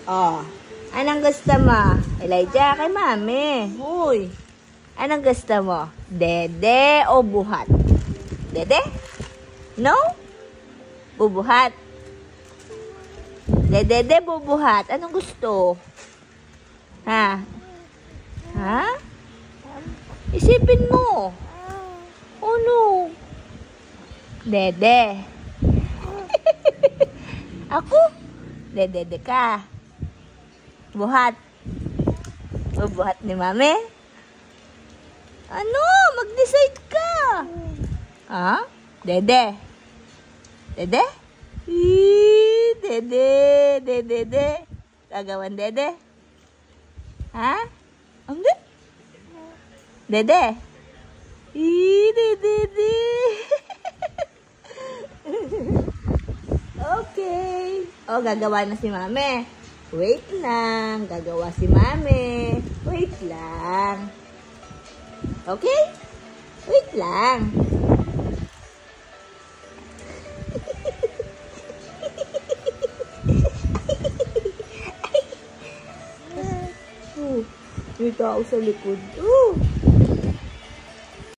Oh. Anong gusto mo? Elijah, kay mami. Uy. Anong gusto mo? Dede o buhat? Dede? No? Bubuhat. Dede, bubuhat. Anong gusto? Ha? Ha? Isipin mo. Oh no. Dede. Ako? Dede ka. Buhat. Bubuhat ni mami? Ano? Mag-decide ka. Ha? Dede. Dede? Dede. Tagawan dede. Ha? Amde? Dede? Dede. Okay. Oh, gagawa na si mami. Wait lang. Gagawa si mami. Wait lang. Okay? Wait lang. May tao sa likod.